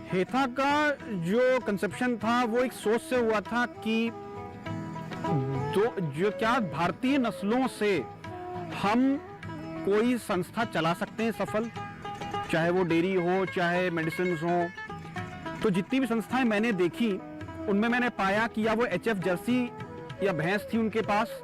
हेथा का जो कंसेप्शन था वो एक सोच से हुआ था कि जो क्या भारतीय नस्लों से हम कोई संस्था चला सकते हैं सफल, चाहे वो डेयरी हो चाहे मेडिसिन हो। तो जितनी भी संस्थाएं मैंने देखी उनमें मैंने पाया कि या वो एचएफ जर्सी या भैंस थी उनके पास,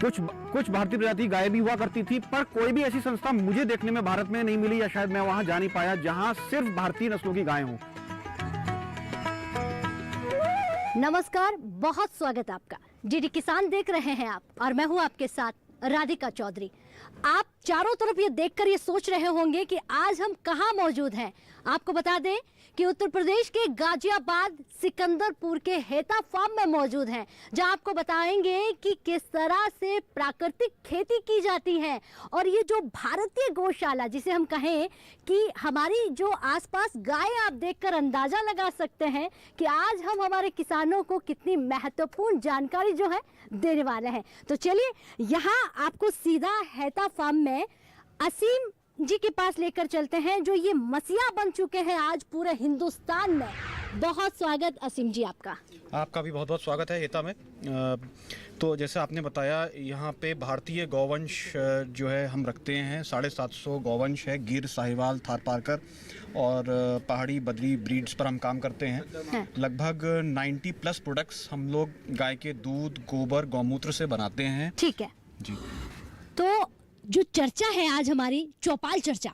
कुछ भारतीय प्रजाति गाय भी हुआ करती थी, पर कोई भी ऐसी संस्था मुझे देखने में भारत में नहीं मिली, या शायद मैं वहां जा नहीं पाया जहां सिर्फ भारतीय नस्लों की गाय हों। नमस्कार, बहुत स्वागत आपका। डीडी किसान देख रहे हैं आप और मैं हूं आपके साथ राधिका चौधरी। आप चारों तरफ ये देखकर ये सोच रहे होंगे कि आज हम कहां मौजूद हैं। आपको बता दें कि उत्तर प्रदेश के गाजियाबाद सिकंदरपुर के हेता फार्म में मौजूद हैं, जहां आपको बताएंगे कि किस तरह से प्राकृतिक खेती की जाती है। और ये जो भारतीय गौशाला, जिसे हम कहें कि हमारी जो आसपास गाय, आप देखकर अंदाजा लगा सकते हैं कि आज हम हमारे किसानों को कितनी महत्वपूर्ण जानकारी जो है देने वाले हैं। तो चलिए यहाँ आपको सीधा हेता फार्म में असीम जी के पास लेकर चलते हैं, जो ये मसीहा बन चुके हैं आज पूरे हिंदुस्तान में। बहुत स्वागत असीम जी आपका। आपका भी बहुत बहुत स्वागत है हेता में। तो जैसे आपने बताया, यहाँ पे भारतीय गौवंश जो है हम रखते हैं। 750 गौवंश है, गिर, साहिवाल, थारपारकर और पहाड़ी बद्री ब्रीड्स पर हम काम करते हैं। लगभग 90 प्लस प्रोडक्ट्स हम लोग गाय के दूध, गोबर, गौमूत्र से बनाते हैं। ठीक है जी। तो जो चर्चा है आज हमारी चौपाल चर्चा,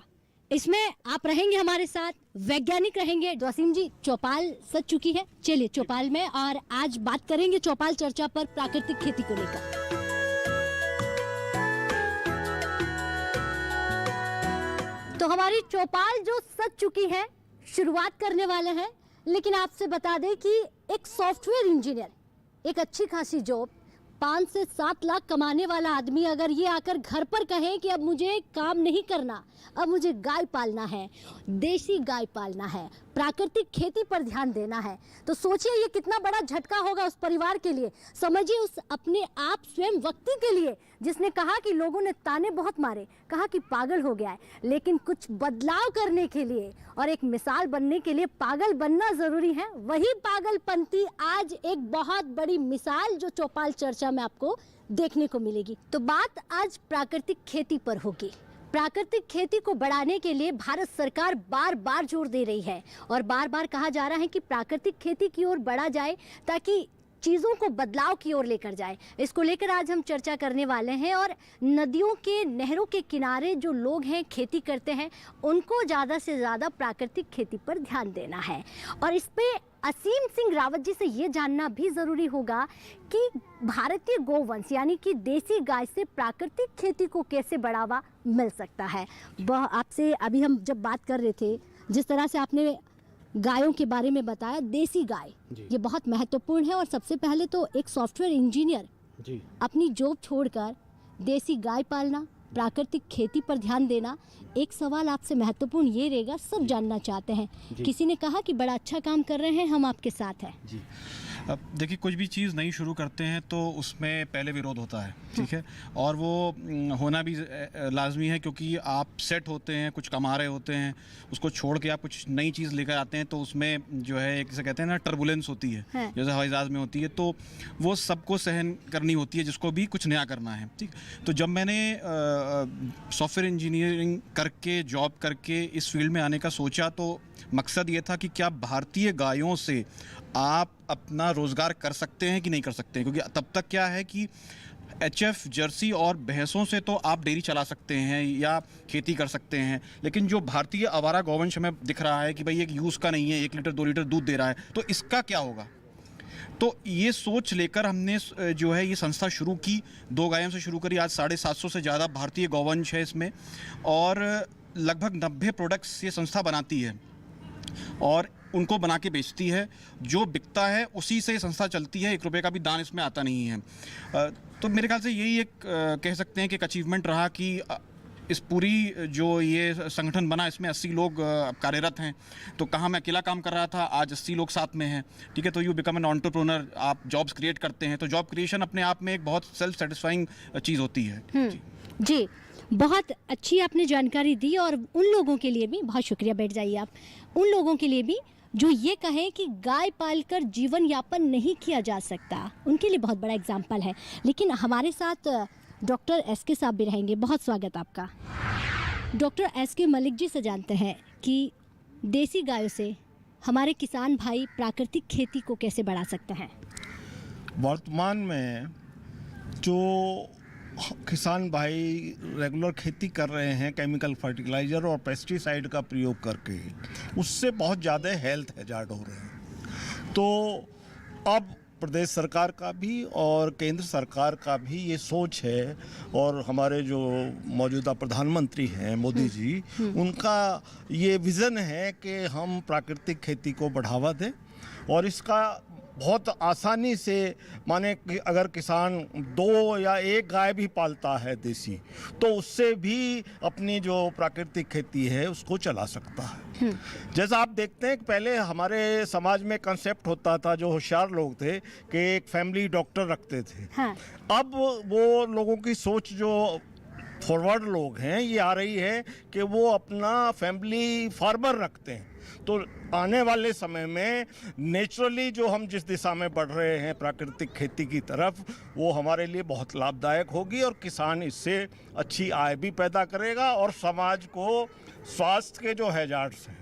इसमें आप रहेंगे हमारे साथ, वैज्ञानिक रहेंगे। तो असीम जी, चौपाल सज चुकी है, चलिए चौपाल में, और आज बात करेंगे चौपाल चर्चा पर प्राकृतिक खेती को लेकर। तो हमारी चौपाल जो सज चुकी है, शुरुआत करने वाले हैं। लेकिन आपसे बता दें कि एक सॉफ्टवेयर इंजीनियर, एक अच्छी खासी जॉब, 5 से 7 लाख कमाने वाला आदमी अगर ये आकर घर पर कहे कि अब मुझे काम नहीं करना, अब मुझे गाय पालना है, देसी गाय पालना है, प्राकृतिक खेती पर ध्यान देना है, तो सोचिए ये कितना बड़ा झटका होगा उस परिवार के लिए। समझिए उस अपने आप स्वयं व्यक्ति के लिए जिसने कहा कि लोगों ने ताने बहुत मारे, कहा कि पागल हो गया है, लेकिन कुछ बदलाव करने के लिए और एक मिसाल बनने के लिए पागल बनना जरूरी है। वही पागलपंती आज एक बहुत बड़ी मिसाल जो चौपाल चर्चा में आपको देखने को मिलेगी। तो बात आज प्राकृतिक खेती पर होगी। प्राकृतिक खेती को बढ़ाने के लिए भारत सरकार बार बार जोर दे रही है और बार बार कहा जा रहा है कि प्राकृतिक खेती की ओर बढ़ा जाए ताकि चीज़ों को बदलाव की ओर लेकर जाए। इसको लेकर आज हम चर्चा करने वाले हैं। और नदियों के, नहरों के किनारे जो लोग हैं, खेती करते हैं, उनको ज़्यादा से ज़्यादा प्राकृतिक खेती पर ध्यान देना है। और इस पे असीम सिंह रावत जी से ये जानना भी ज़रूरी होगा कि भारतीय गोवंश यानी कि देसी गाय से प्राकृतिक खेती को कैसे बढ़ावा मिल सकता है। वह आपसे अभी हम जब बात कर रहे थे, जिस तरह से आपने गायों के बारे में बताया, देसी गाय ये बहुत महत्वपूर्ण है। और सबसे पहले तो एक सॉफ्टवेयर इंजीनियर जी अपनी जॉब छोड़कर देसी गाय पालना, प्राकृतिक खेती पर ध्यान देना। एक सवाल आपसे महत्वपूर्ण ये रहेगा, सब जानना चाहते हैं। किसी ने कहा कि बड़ा अच्छा काम कर रहे हैं, हम आपके साथ हैं। जी। अब देखिए, कुछ भी चीज़ नई शुरू करते हैं तो उसमें पहले विरोध होता है, ठीक है, और वो होना भी लाजमी है, क्योंकि आप सेट होते हैं, कुछ कमा रहे होते हैं, उसको छोड़ के आप कुछ नई चीज़ लेकर आते हैं, तो उसमें जो है एक जैसे कहते हैं ना, टर्बुलेंस होती है, जैसे हवाई जहाज़ में होती है, तो वो सबको सहन करनी होती है जिसको भी कुछ नया करना है। ठीक, तो जब मैंने सॉफ्टवेयर इंजीनियरिंग करके, जॉब करके इस फील्ड में आने का सोचा, तो मकसद ये था कि क्या भारतीय गायों से आप अपना रोज़गार कर सकते हैं कि नहीं कर सकते हैं। क्योंकि तब तक क्या है कि एचएफ जर्सी और भैंसों से तो आप डेयरी चला सकते हैं या खेती कर सकते हैं, लेकिन जो भारतीय आवारा गौवंश हमें दिख रहा है कि भाई एक यूज़ का नहीं है, 1 लीटर 2 लीटर दूध दे रहा है, तो इसका क्या होगा। तो ये सोच लेकर हमने जो है ये संस्था शुरू की। 2 गायों से शुरू करी, आज 750 से ज़्यादा भारतीय गौवंश है इसमें, और लगभग 90 प्रोडक्ट्स ये संस्था बनाती है और उनको बना के बेचती है। जो बिकता है उसी से संस्था चलती है, 1 रुपये का भी दान इसमें आता नहीं है। तो मेरे ख्याल से यही एक कह सकते हैं कि एक अचीवमेंट रहा कि इस पूरी जो ये संगठन बना, इसमें 80 लोग कार्यरत हैं। तो कहाँ मैं अकेला काम कर रहा था, आज 80 लोग साथ में हैं। ठीक है, तो यू बिकम एन एंटरप्रेन्योर, आप जॉब्स क्रिएट करते हैं। तो जॉब क्रिएशन अपने आप में एक बहुत सेल्फ सेटिस्फाइंग चीज़ होती है। जी, बहुत अच्छी आपने जानकारी दी और उन लोगों के लिए भी बहुत शुक्रिया, बैठ जाइए आप, उन लोगों के लिए भी जो ये कहें कि गाय पालकर जीवन यापन नहीं किया जा सकता, उनके लिए बहुत बड़ा एग्जाम्पल है। लेकिन हमारे साथ डॉक्टर एस.के. साहब भी रहेंगे। बहुत स्वागत आपका। Doctor S K. मलिक जी से जानते हैं कि देसी गायों से हमारे किसान भाई प्राकृतिक खेती को कैसे बढ़ा सकते हैं। वर्तमान में जो किसान भाई रेगुलर खेती कर रहे हैं केमिकल फर्टिलाइज़र और पेस्टिसाइड का प्रयोग करके, उससे बहुत ज़्यादा हेल्थ हैजार्ड हो रहे हैं। तो अब प्रदेश सरकार का भी और केंद्र सरकार का भी ये सोच है, और हमारे जो मौजूदा प्रधानमंत्री हैं मोदी जी, उनका ये विज़न है कि हम प्राकृतिक खेती को बढ़ावा दें। और इसका बहुत आसानी से, माने कि अगर किसान 2 या 1 गाय भी पालता है देसी, तो उससे भी अपनी जो प्राकृतिक खेती है उसको चला सकता है। जैसा आप देखते हैं कि पहले हमारे समाज में कंसेप्ट होता था, जो होशियार लोग थे कि एक फैमिली डॉक्टर रखते थे। हाँ। अब वो लोगों की सोच, जो फॉरवर्ड लोग हैं, ये आ रही है कि वो अपना फैमिली फार्मर रखते हैं। तो आने वाले समय में नेचुरली जो हम जिस दिशा में बढ़ रहे हैं प्राकृतिक खेती की तरफ, वो हमारे लिए बहुत लाभदायक होगी, और किसान इससे अच्छी आय भी पैदा करेगा, और समाज को स्वास्थ्य के जो हैजार्ड्स हैं,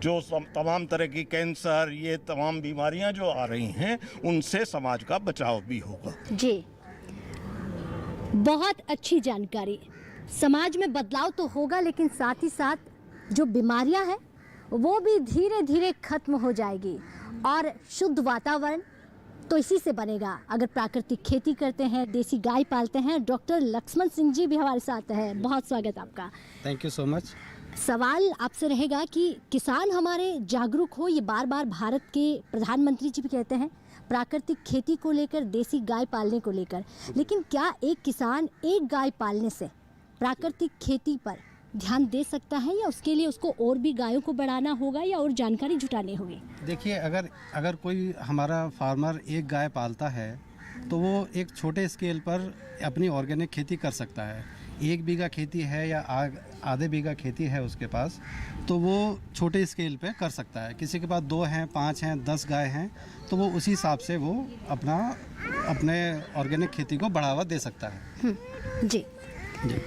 जो तमाम तरह की कैंसर, ये तमाम बीमारियां जो आ रही हैं, उनसे समाज का बचाव भी होगा। जी, बहुत अच्छी जानकारी। समाज में बदलाव तो होगा, लेकिन साथ ही साथ जो बीमारियां हैं वो भी धीरे धीरे खत्म हो जाएगी, और शुद्ध वातावरण तो इसी से बनेगा अगर प्राकृतिक खेती करते हैं, देसी गाय पालते हैं। डॉक्टर लक्ष्मण सिंह जी भी हमारे साथ हैं। बहुत स्वागत आपका। Thank you so much. सवाल आपसे रहेगा कि किसान हमारे जागरूक हो, ये बार बार भारत के प्रधानमंत्री जी भी कहते हैं प्राकृतिक खेती को लेकर, देसी गाय पालने को लेकर, लेकिन क्या एक किसान एक गाय पालने से प्राकृतिक खेती पर ध्यान दे सकता है, या उसके लिए उसको और भी गायों को बढ़ाना होगा, या और जानकारी जुटानी होगी? देखिए, अगर कोई हमारा फार्मर एक गाय पालता है तो वो एक छोटे स्केल पर अपनी ऑर्गेनिक खेती कर सकता है। 1 बीघा खेती है या आधे बीघा खेती है उसके पास, तो वो छोटे स्केल पे कर सकता है। किसी के पास 2 हैं, 5 हैं, 10 गाय हैं, तो वो उसी हिसाब से वो अपने ऑर्गेनिक खेती को बढ़ावा दे सकता है। जी जी।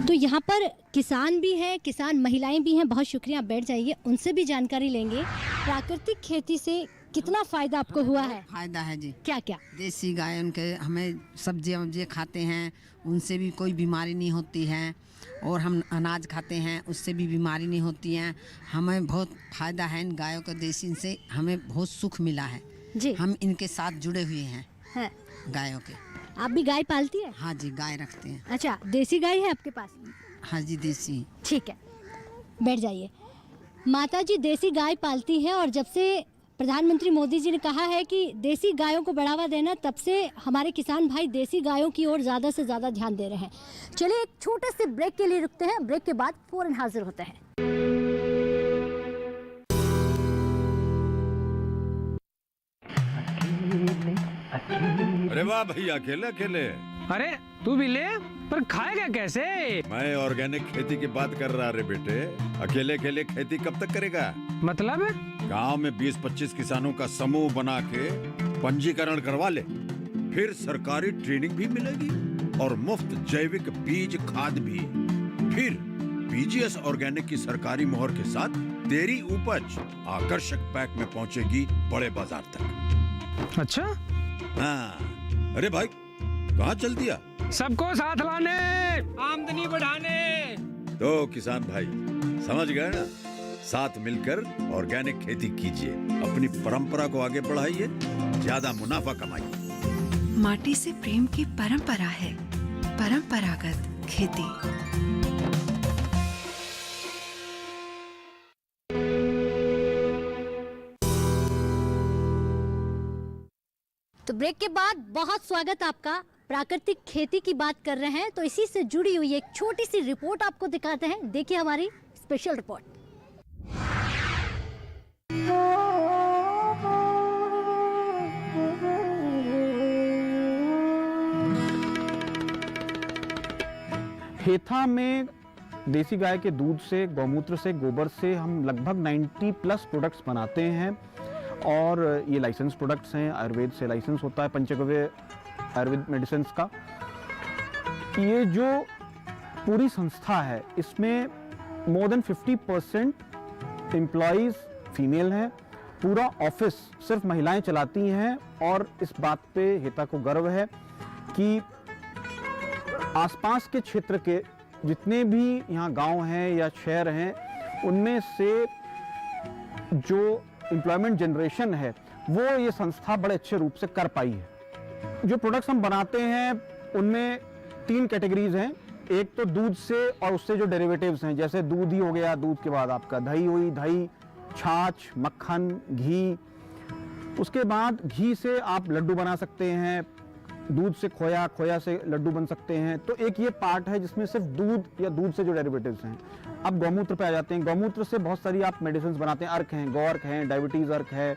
तो यहाँ पर किसान भी हैं, किसान महिलाएं भी हैं। बहुत शुक्रिया, बैठ जाइए, उनसे भी जानकारी लेंगे। प्राकृतिक खेती से कितना फायदा आपको हुआ है? फायदा है जी। क्या क्या? देसी गाय, उनके हमें सब्जियाँ वब्जियाँ खाते हैं, उनसे भी कोई बीमारी नहीं होती है, और हम अनाज खाते हैं, उससे भी बीमारी नहीं होती है। हमें बहुत फ़ायदा है इन गायों का, देसी से हमें बहुत सुख मिला है जी। हम इनके साथ जुड़े हुए हैं है। गायों के। आप भी गाय पालती है? हाँ जी, गाय रखते हैं। अच्छा, देसी गाय है आपके पास? हाँ जी, देसी। ठीक है, बैठ जाइए। माता जी देसी गाय पालती हैं, और जब से प्रधानमंत्री मोदी जी ने कहा है कि देसी गायों को बढ़ावा देना, तब से हमारे किसान भाई देसी गायों की ओर ज़्यादा से ज़्यादा ध्यान दे रहे हैं। चलिए एक छोटे से ब्रेक के लिए रुकते हैं, ब्रेक के बाद फौरन हाजिर होते हैं। अरे वाह भैया, अकेले अकेले। अरे तू भी ले, पर खाएगा कैसे? मैं ऑर्गेनिक खेती की बात कर रहा रे बेटे। अकेले अकेले खेती कब तक करेगा? मतलब? गांव में 20-25 किसानों का समूह बना के पंजीकरण करवा ले, फिर सरकारी ट्रेनिंग भी मिलेगी और मुफ्त जैविक बीज खाद भी। फिर पीजीएस ऑर्गेनिक की सरकारी मोहर के साथ तेरी उपज आकर्षक पैक में पहुंचेगी बड़े बाजार तक। अच्छा? हाँ। अरे भाई, कहाँ चल दिया? सबको साथ लाने, आमदनी बढ़ाने। तो किसान भाई समझ गए ना? साथ मिलकर ऑर्गेनिक खेती कीजिए, अपनी परंपरा को आगे बढ़ाइए, ज्यादा मुनाफा कमाइए। माटी से प्रेम की परंपरा है परंपरागत खेती। तो ब्रेक के बाद बहुत स्वागत आपका। प्राकृतिक खेती की बात कर रहे हैं, तो इसी से जुड़ी हुई एक छोटी सी रिपोर्ट आपको दिखाते हैं। देखिए हमारी स्पेशल रिपोर्ट। हेथा में देसी गाय के दूध से, गौमूत्र से, गोबर से हम लगभग 90 प्लस प्रोडक्ट्स बनाते हैं और ये लाइसेंस प्रोडक्ट्स हैं। आयुर्वेद से लाइसेंस होता है पंचगव्य आयुर्वेद मेडिसिन का। ये जो पूरी संस्था है इसमें मोर देन 50% एम्प्लॉयज़ फीमेल हैं। पूरा ऑफिस सिर्फ महिलाएं चलाती हैं और इस बात पे हेता को गर्व है कि आसपास के क्षेत्र के जितने भी यहाँ गांव हैं या शहर हैं उनमें से जो एम्प्लॉयमेंट जनरेशन है वो ये संस्था बड़े अच्छे रूप से कर पाई है। जो प्रोडक्ट्स हम बनाते हैं उनमें 3 कैटेगरीज हैं। एक तो दूध से और उससे जो डेरिवेटिव्स हैं, जैसे दूध ही हो गया, दूध के बाद आपका दही हुई, दही, छाछ, मक्खन, घी। उसके बाद घी से आप लड्डू बना सकते हैं, दूध से खोया, खोया से लड्डू बन सकते हैं। तो एक ये पार्ट है जिसमें सिर्फ दूध या दूध से जो डेरिवेटिव्स हैं। अब गौमूत्र पे आ जाते हैं। गौमूत्र से बहुत सारी आप मेडिसिन बनाते हैं। अर्क हैं, गौर्क हैं, डायबिटीज अर्क है।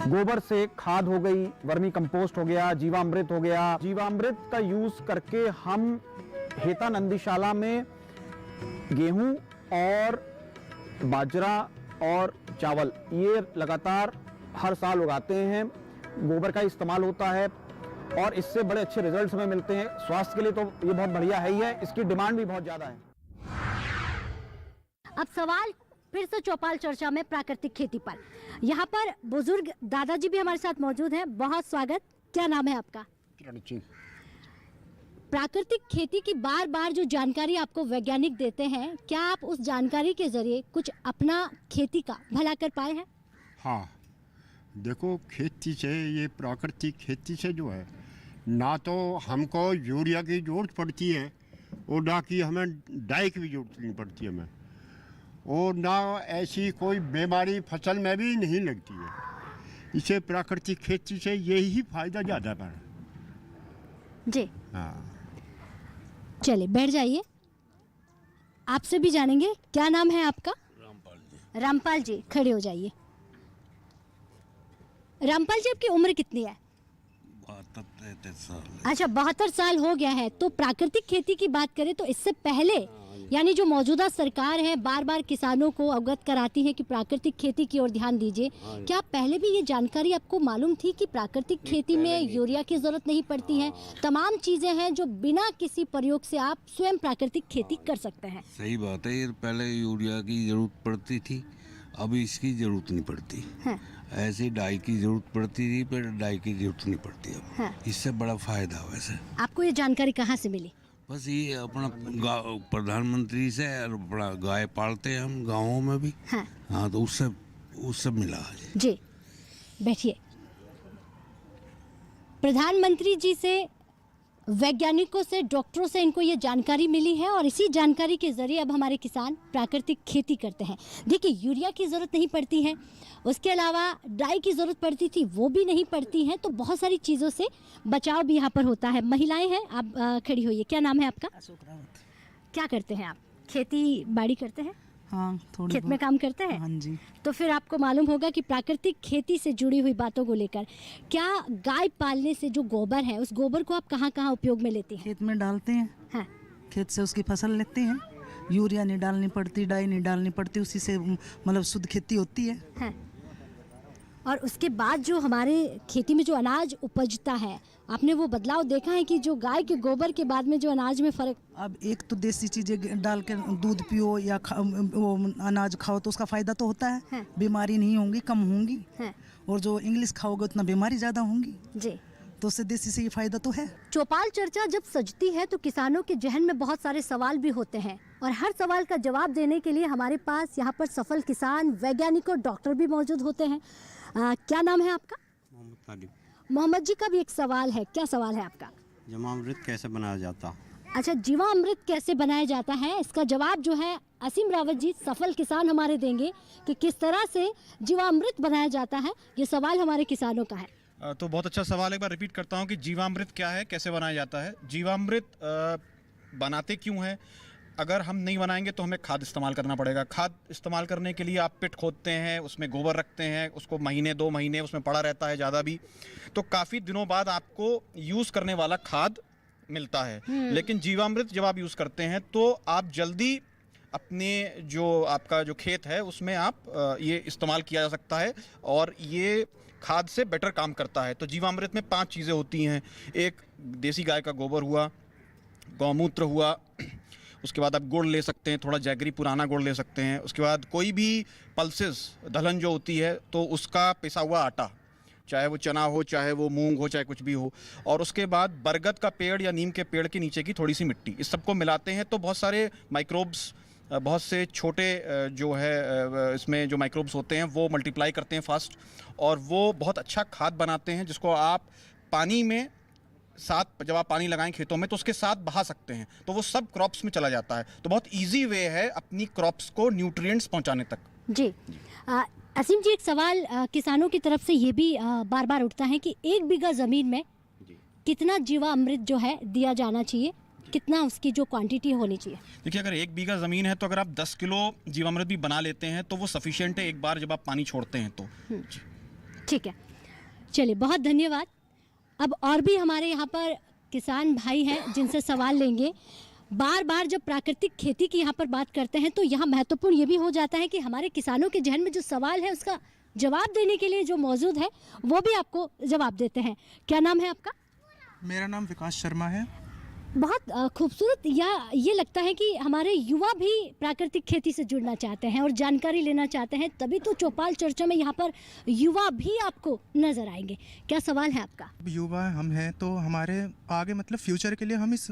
गोबर से खाद हो गई, वर्मी कंपोस्ट हो गया, जीवामृत हो गया। जीवामृत का यूज करके हम हेता नंदीशाला में गेहूं और बाजरा और चावल ये लगातार हर साल उगाते हैं। गोबर का इस्तेमाल होता है और इससे बड़े अच्छे रिजल्ट्स हमें मिलते हैं। स्वास्थ्य के लिए तो ये बहुत बढ़िया है ही है, इसकी डिमांड भी बहुत ज़्यादा है। अब सवाल फिर से चौपाल चर्चा में प्राकृतिक खेती पर। यहाँ पर बुजुर्ग दादाजी भी हमारे साथ मौजूद हैं। बहुत स्वागत। क्या नाम है आपका? प्राकृतिक खेती की बार बार जो जानकारी आपको वैज्ञानिक देते हैं, क्या आप उस जानकारी के जरिए कुछ अपना खेती का भला कर पाए हैं? हाँ, देखो खेती से, ये प्राकृतिक खेती से जो है ना तो हमको यूरिया की जरूरत पड़ती है और ना कि हमें डाई की भी जरूरत नहीं पड़ती हमें, और ना ऐसी कोई बीमारी फसल में भी नहीं लगती है। इसे प्राकृतिक खेती से यही फायदा ज़्यादा है जी। हाँ, चलिए बैठ जाइए, आपसे भी जानेंगे। क्या नाम है आपका? रामपाल जी। रामपाल जी, खड़े हो जाइए। रामपाल जी, आपकी उम्र कितनी है? 72-73 साल। अच्छा, 72 साल हो गया है। तो प्राकृतिक खेती की बात करें तो इससे पहले यानी जो मौजूदा सरकार है बार बार किसानों को अवगत कराती है कि प्राकृतिक खेती की ओर ध्यान दीजिए। क्या पहले भी ये जानकारी आपको मालूम थी कि प्राकृतिक खेती में यूरिया की जरूरत नहीं पड़ती है, तमाम चीजें हैं जो बिना किसी प्रयोग से आप स्वयं प्राकृतिक खेती कर सकते हैं? सही बात है, ये पहले यूरिया की जरूरत पड़ती थी, अब इसकी जरूरत नहीं पड़ती। ऐसे डाई की जरूरत पड़ती थी, पर डाई की जरूरत नहीं पड़ती अब। इससे बड़ा फायदा वैसे। आपको ये जानकारी कहाँ से मिली? बस ये अपना प्रधानमंत्री से, और बड़ा गाय पालते हैं हम गाँवों में भी। हाँ, तो उससे मिला जी। बैठिए। प्रधानमंत्री जी से, वैज्ञानिकों से, डॉक्टरों से इनको ये जानकारी मिली है और इसी जानकारी के जरिए अब हमारे किसान प्राकृतिक खेती करते हैं। देखिए, यूरिया की ज़रूरत नहीं पड़ती है, उसके अलावा डाई की ज़रूरत पड़ती थी, वो भी नहीं पड़ती है। तो बहुत सारी चीज़ों से बचाव भी यहाँ पर होता है। महिलाएं हैं, आप खड़ी होइए। क्या नाम है आपका? अशोक रावत। क्या करते हैं आप? खेती बाड़ी करते हैं? हाँ, थोड़ी खेत में काम करते हैं? हाँ जी। तो फिर आपको मालूम होगा कि प्राकृतिक खेती से जुड़ी हुई बातों को लेकर, क्या गाय पालने से जो गोबर है उस गोबर को आप कहाँ कहाँ उपयोग में लेती हैं? खेत में डालते हैं। हाँ। खेत से उसकी फसल लेते हैं, यूरिया नहीं डालनी पड़ती, डाई नहीं डालनी पड़ती, उसी से मतलब शुद्ध खेती होती है। हाँ। और उसके बाद जो हमारे खेती में जो अनाज उपजता है, आपने वो बदलाव देखा है कि जो गाय के गोबर के बाद में जो अनाज में फर्क? अब एक तो देसी चीज़ें डाल के दूध पियो या वो अनाज खाओ तो उसका फ़ायदा तो होता है। हाँ। बीमारी नहीं होंगी, कम होंगी। हाँ। और जो इंग्लिश खाओगे उतना बीमारी ज़्यादा होंगी जी। तो उससे देसी से ये फ़ायदा तो है। चौपाल चर्चा जब सजती है तो किसानों के जहन में बहुत सारे सवाल भी होते हैं और हर सवाल का जवाब देने के लिए हमारे पास यहाँ पर सफल किसान, वैज्ञानिक और डॉक्टर भी मौजूद होते हैं। क्या नाम है आपका? मोहम्मद तालिब। मोहम्मद जी का भी एक सवाल है। क्या सवाल है आपका? जीवामृत कैसे बनाया जाता? अच्छा, जीवामृत कैसे बनाया जाता है, इसका जवाब जो है असीम रावत जी, सफल किसान हमारे देंगे कि किस तरह से जीवामृत बनाया जाता है। ये सवाल हमारे किसानों का है। तो बहुत अच्छा सवाल, एक बार रिपीट करता हूँ कि जीवामृत क्या है, कैसे बनाया जाता है। जीवामृत बनाते क्यों है? अगर हम नहीं बनाएंगे तो हमें खाद इस्तेमाल करना पड़ेगा। खाद इस्तेमाल करने के लिए आप पिट खोदते हैं, उसमें गोबर रखते हैं, उसको महीने 2 महीने उसमें पड़ा रहता है, ज़्यादा भी, तो काफ़ी दिनों बाद आपको यूज़ करने वाला खाद मिलता है, लेकिन जीवामृत जब आप यूज़ करते हैं तो आप जल्दी अपने जो आपका जो खेत है उसमें आप ये इस्तेमाल किया जा सकता है और ये खाद से बेटर काम करता है। तो जीवामृत में 5 चीज़ें होती हैं। एक देसी गाय का गोबर हुआ, गौमूत्र हुआ, उसके बाद आप गुड़ ले सकते हैं, थोड़ा जैगरी पुराना गुड़ ले सकते हैं, उसके बाद कोई भी पल्सेस दलहन जो होती है तो उसका पिसा हुआ आटा, चाहे वो चना हो, चाहे वो मूंग हो, चाहे कुछ भी हो, और उसके बाद बरगद का पेड़ या नीम के पेड़ के नीचे की थोड़ी सी मिट्टी, इस सबको मिलाते हैं तो बहुत सारे माइक्रोब्स, बहुत से छोटे जो है इसमें जो माइक्रोब्स होते हैं वो मल्टीप्लाई करते हैं फास्ट और वो बहुत अच्छा खाद बनाते हैं, जिसको आप पानी में साथ जब आप पानी लगाएं खेतों में तो उसके साथ बहा सकते हैं, तो वो सब क्रॉप्स में चला जाता है। तो बहुत इजी वे है अपनी क्रॉप्स को न्यूट्रिएंट्स पहुंचाने तक। जी असीम जी, एक सवाल किसानों की तरफ से ये भी बार बार उठता है कि 1 बीघा ज़मीन में कितना जीवामृत जो है दिया जाना चाहिए, कितना उसकी जो क्वांटिटी होनी चाहिए? देखिए, अगर 1 बीघा ज़मीन है तो अगर आप 10 किलो जीवामृत भी बना लेते हैं तो वो सफिशिएंट है एक बार जब आप पानी छोड़ते हैं तो। ठीक है, चलिए बहुत धन्यवाद। अब और भी हमारे यहाँ पर किसान भाई हैं जिनसे सवाल लेंगे। बार बार जब प्राकृतिक खेती की यहाँ पर बात करते हैं तो यहाँ महत्वपूर्ण ये भी हो जाता है कि हमारे किसानों के जहन में जो सवाल है उसका जवाब देने के लिए जो मौजूद है वो भी आपको जवाब देते हैं। क्या नाम है आपका? मेरा नाम विकास शर्मा है। बहुत खूबसूरत, या ये लगता है कि हमारे युवा भी प्राकृतिक खेती से जुड़ना चाहते हैं और जानकारी लेना चाहते हैं, तभी तो चौपाल चर्चा में यहाँ पर युवा भी आपको नज़र आएंगे। क्या सवाल है आपका? युवा हम हैं तो हमारे आगे मतलब फ्यूचर के लिए हम इस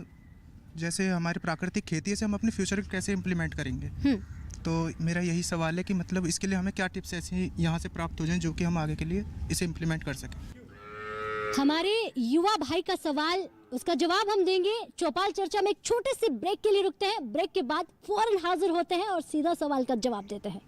जैसे हमारी प्राकृतिक खेती है से हम अपने फ्यूचर को कैसे इम्प्लीमेंट करेंगे, तो मेरा यही सवाल है कि मतलब इसके लिए हमें क्या टिप्स ऐसे यहाँ से प्राप्त हो जाएं जो कि हम आगे के लिए इसे इम्प्लीमेंट कर सकें। हमारे युवा भाई का सवाल, उसका जवाब हम देंगे। चौपाल चर्चा में एक छोटे से ब्रेक के लिए रुकते हैं, ब्रेक के बाद फौरन हाजिर होते हैं और सीधा सवाल का जवाब देते हैं।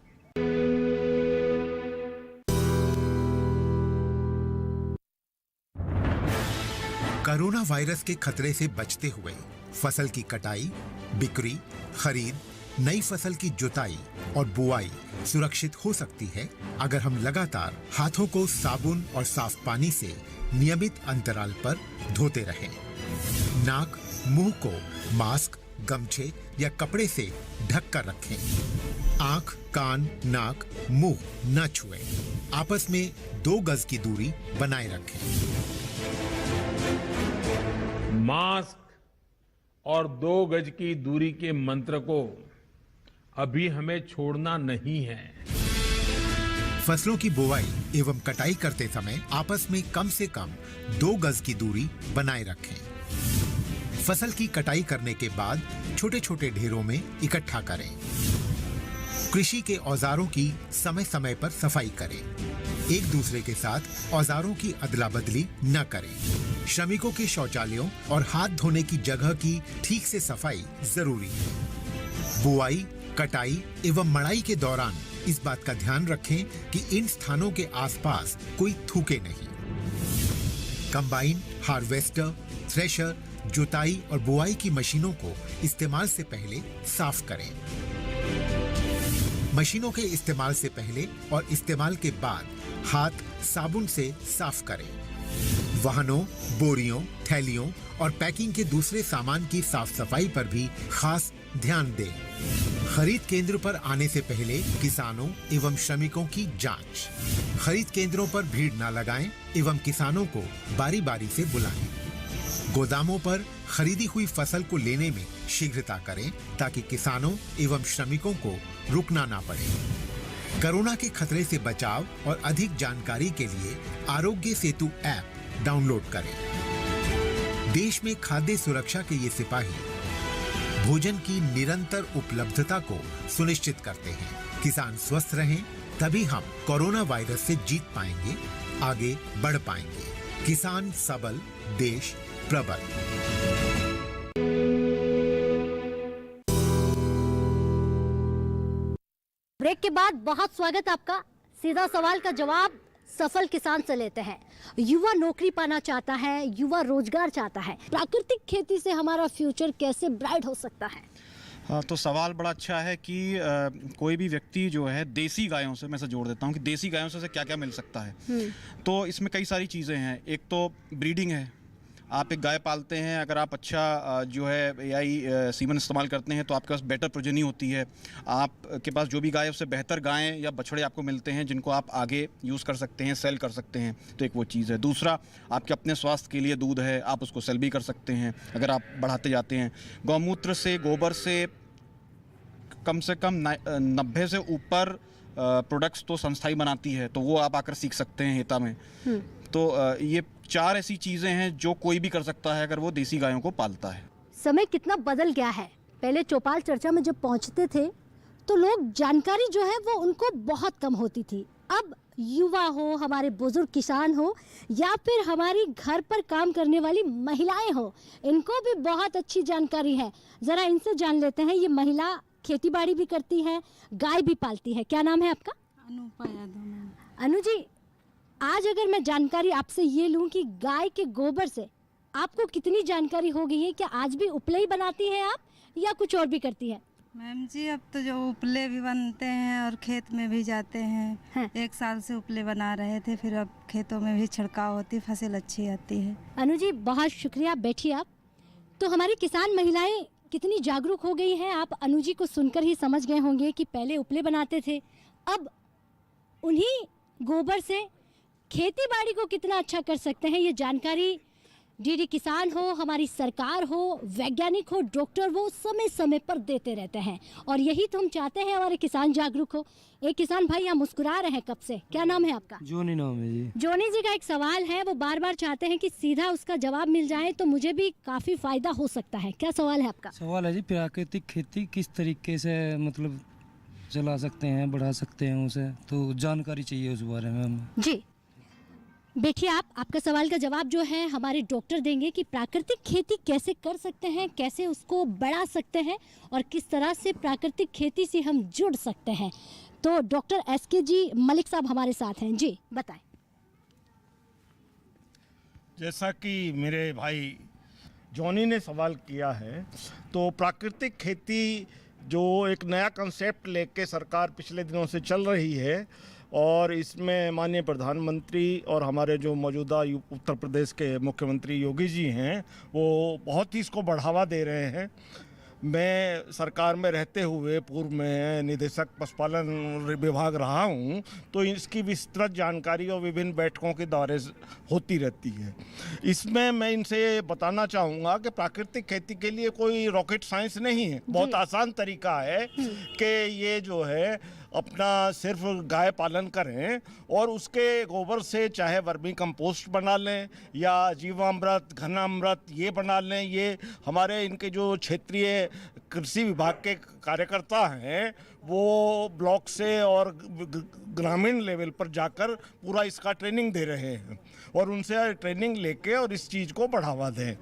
कोरोना वायरस के खतरे से बचते हुए फसल की कटाई, बिक्री, खरीद, नई फसल की जुताई और बुआई सुरक्षित हो सकती है अगर हम लगातार हाथों को साबुन और साफ पानी से नियमित अंतराल पर धोते रहें। नाक, मुंह को मास्क, गमछे या कपड़े से ढक कर रखें। आंख, कान, नाक, मुंह न छुएं। आपस में 2 गज की दूरी बनाए रखें। मास्क और 2 गज की दूरी के मंत्र को अभी हमें छोड़ना नहीं है। फसलों की बुवाई एवं कटाई करते समय आपस में कम से कम 2 गज की दूरी बनाए रखें। फसल की कटाई करने के बाद छोटे छोटे ढेरों में इकट्ठा करें। कृषि के औजारों की समय समय पर सफाई करें। एक दूसरे के साथ औजारों की अदला बदली न करें। श्रमिकों के शौचालयों और हाथ धोने की जगह की ठीक से सफाई जरूरी है। बुआई, कटाई एवं मड़ाई के दौरान इस बात का ध्यान रखें कि इन स्थानों के आसपास कोई थूके नहीं। कंबाइन, हार्वेस्टर, थ्रेशर, जुताई और बुआई की मशीनों को इस्तेमाल से पहले साफ करें। मशीनों के इस्तेमाल से पहले और इस्तेमाल के बाद हाथ साबुन से साफ करें। वाहनों, बोरियों, थैलियों और पैकिंग के दूसरे सामान की साफ सफाई पर भी खास ध्यान दें। खरीद केंद्र पर आने से पहले किसानों एवं श्रमिकों की जांच। खरीद केंद्रों पर भीड़ न लगाएं एवं किसानों को बारी बारी से बुलाएं। गोदामों पर खरीदी हुई फसल को लेने में शीघ्रता करें ताकि किसानों एवं श्रमिकों को रुकना ना पड़े। कोरोना के खतरे से बचाव और अधिक जानकारी के लिए आरोग्य सेतु ऐप डाउनलोड करें। देश में खाद्य सुरक्षा के ये सिपाही भोजन की निरंतर उपलब्धता को सुनिश्चित करते हैं। किसान स्वस्थ रहें तभी हम कोरोना वायरस से जीत पाएंगे, आगे बढ़ पाएंगे। किसान सबल, देश प्रबल। ब्रेक के बाद बहुत स्वागत आपका। सीधा सवाल का जवाब सफल किसान से लेते हैं। युवा नौकरी पाना चाहता है, युवा रोजगार चाहता है, प्राकृतिक खेती से हमारा फ्यूचर कैसे ब्राइट हो सकता है? हाँ, तो सवाल बड़ा अच्छा है कि कोई भी व्यक्ति जो है देसी गायों से, मैं से जोड़ देता हूँ कि देसी गायों से क्या क्या मिल सकता है। तो इसमें कई सारी चीज़ें हैं। एक तो ब्रीडिंग है, आप एक गाय पालते हैं, अगर आप अच्छा जो है AI सीमन इस्तेमाल करते हैं तो आपके पास बेटर प्रोजेनी होती है। आपके पास जो भी गाय है उससे बेहतर गायें या बछड़े आपको मिलते हैं जिनको आप आगे यूज़ कर सकते हैं, सेल कर सकते हैं। तो एक वो चीज़ है। दूसरा, आपके अपने स्वास्थ्य के लिए दूध है, आप उसको सेल भी कर सकते हैं अगर आप बढ़ाते जाते हैं। गौमूत्र से, गोबर से कम 90 से ऊपर प्रोडक्ट्स तो संस्था ही बनाती है, तो वो आप आकर सीख सकते हैं हिता में। तो ये 4 ऐसी चीज़ें हैं जो कोई भी कर सकता है अगर वो देसी गायों को पालता है। समय कितना बदल गया है। पहले चौपाल चर्चा में जब पहुंचते थे तो लोग जानकारी जो है वो उनको बहुत कम होती थी। अब युवा हो, हमारे बुजुर्ग किसान हो या फिर हमारी घर पर काम करने वाली महिलाएं हो, इनको भी बहुत अच्छी जानकारी है। ज़रा इनसे जान लेते हैं। ये महिला खेती बाड़ी भी करती है, गाय भी पालती है। क्या नाम है आपका? अनुपा यादव। अनु जी, आज अगर मैं जानकारी आपसे ये लूं कि गाय के गोबर से आपको कितनी जानकारी हो गई है? क्या आज भी उपले बनाती हैं आप या कुछ और भी करती है? मैम जी, अब तो जो उपले भी बनते हैं और खेत में भी जाते हैं। हाँ। 1 साल से उपले बना रहे थे, फिर अब खेतों में भी छिड़काव होती, फसल अच्छी आती है। अनु जी, बहुत शुक्रिया। बैठिए आप। तो हमारी किसान महिलाएं कितनी जागरूक हो गई हैं, आप अनु जी को सुनकर ही समझ गए होंगे कि पहले उपले बनाते थे, अब उन्हीं गोबर से खेती बाड़ी को कितना अच्छा कर सकते हैं। ये जानकारी डीडी किसान हो, हमारी सरकार हो, वैज्ञानिक हो, डॉक्टर वो समय समय पर देते रहते हैं और यही तो हम चाहते हैं, हमारे किसान जागरूक हो। एक किसान भाई यहाँ मुस्कुरा रहे हैं कब से। क्या नाम है आपका? जोनी नाम है जी। जोनी जी का एक सवाल है, वो बार बार चाहते हैं कि सीधा उसका जवाब मिल जाए तो मुझे भी काफ़ी फायदा हो सकता है। क्या सवाल है आपका? सवाल है जी, प्राकृतिक खेती किस तरीके से मतलब चला सकते हैं, बढ़ा सकते हैं उसे, तो जानकारी चाहिए उस बारे में हमें। जी बैठिए आप। आपका सवाल का जवाब जो है हमारे डॉक्टर देंगे कि प्राकृतिक खेती कैसे कर सकते हैं, कैसे उसको बढ़ा सकते हैं और किस तरह से प्राकृतिक खेती से हम जुड़ सकते हैं। तो डॉक्टर SK जी मलिक साहब हमारे साथ हैं। जी बताएं। जैसा कि मेरे भाई जॉनी ने सवाल किया है, तो प्राकृतिक खेती जो एक नया कंसेप्ट लेके सरकार पिछले दिनों से चल रही है और इसमें माननीय प्रधानमंत्री और हमारे जो मौजूदा उत्तर प्रदेश के मुख्यमंत्री योगी जी हैं वो बहुत ही इसको बढ़ावा दे रहे हैं। मैं सरकार में रहते हुए पूर्व में निदेशक पशुपालन विभाग रहा हूं, तो इसकी विस्तृत जानकारी और विभिन्न बैठकों के दौरे होती रहती है। इसमें मैं इनसे बताना चाहूँगा कि प्राकृतिक खेती के लिए कोई रॉकेट साइंस नहीं है, बहुत आसान तरीका है कि ये जो है अपना सिर्फ गाय पालन करें और उसके गोबर से चाहे वर्मी कंपोस्ट बना लें या जीवामृत, घनामृत ये बना लें। ये हमारे इनके जो क्षेत्रीय कृषि विभाग के कार्यकर्ता हैं वो ब्लॉक से और ग्रामीण लेवल पर जाकर पूरा इसका ट्रेनिंग दे रहे हैं और उनसे ट्रेनिंग लेके और इस चीज़ को बढ़ावा दें।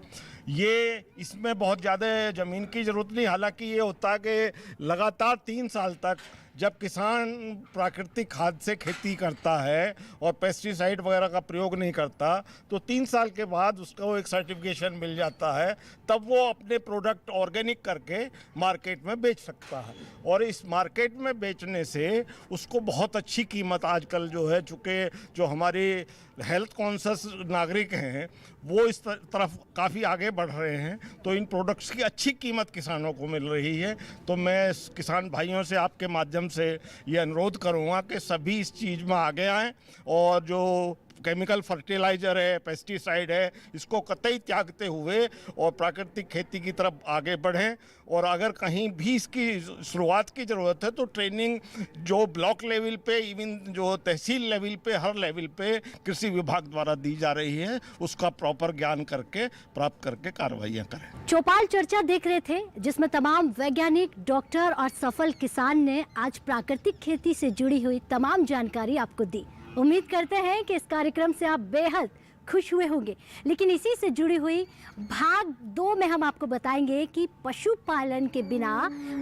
ये इसमें बहुत ज़्यादा ज़मीन की ज़रूरत नहीं, हालांकि ये होता है कि लगातार 3 साल तक जब किसान प्राकृतिक खाद से खेती करता है और पेस्टिसाइड वगैरह का प्रयोग नहीं करता तो 3 साल के बाद उसको एक सर्टिफिकेशन मिल जाता है, तब वो अपने प्रोडक्ट ऑर्गेनिक करके मार्केट में बेच सकता है और इस मार्केट में बेचने से उसको बहुत अच्छी कीमत आजकल जो है, चूँकि जो हमारी हेल्थ कॉन्शियस नागरिक हैं वो इस तरफ काफ़ी आगे बढ़ रहे हैं, तो इन प्रोडक्ट्स की अच्छी कीमत किसानों को मिल रही है। तो मैं किसान भाइयों से आपके माध्यम से ये अनुरोध करूँगा कि सभी इस चीज़ में आगे आएँ और जो केमिकल फर्टिलाइज़र है, पेस्टिसाइड है, इसको कतई त्यागते हुए और प्राकृतिक खेती की तरफ आगे बढ़ें। और अगर कहीं भी इसकी शुरुआत की ज़रूरत है तो ट्रेनिंग जो ब्लॉक लेवल पे, इवन जो तहसील लेवल पे, हर लेवल पे कृषि विभाग द्वारा दी जा रही है, उसका प्रॉपर ज्ञान करके प्राप्त करके कार्रवाइयाँ करें। चौपाल चर्चा देख रहे थे जिसमें तमाम वैज्ञानिक, डॉक्टर और सफल किसान ने आज प्राकृतिक खेती से जुड़ी हुई तमाम जानकारी आपको दी। उम्मीद करते हैं कि इस कार्यक्रम से आप बेहद खुश हुए होंगे। लेकिन इसी से जुड़ी हुई भाग 2 में हम आपको बताएंगे कि पशुपालन के बिना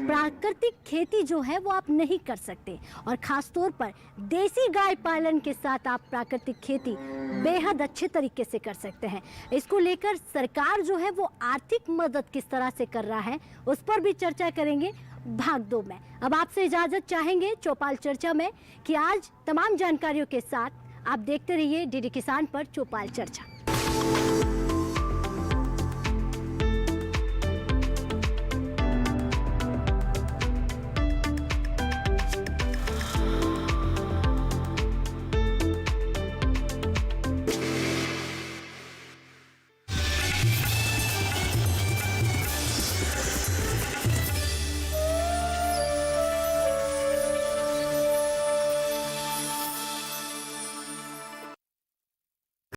प्राकृतिक खेती जो है वो आप नहीं कर सकते और ख़ास तौर पर देसी गाय पालन के साथ आप प्राकृतिक खेती बेहद अच्छे तरीके से कर सकते हैं। इसको लेकर सरकार जो है वो आर्थिक मदद किस तरह से कर रहा है उस पर भी चर्चा करेंगे भाग 2 में। अब आपसे इजाज़त चाहेंगे चौपाल चर्चा में कि आज तमाम जानकारियों के साथ आप देखते रहिए डीडी किसान पर चौपाल चर्चा।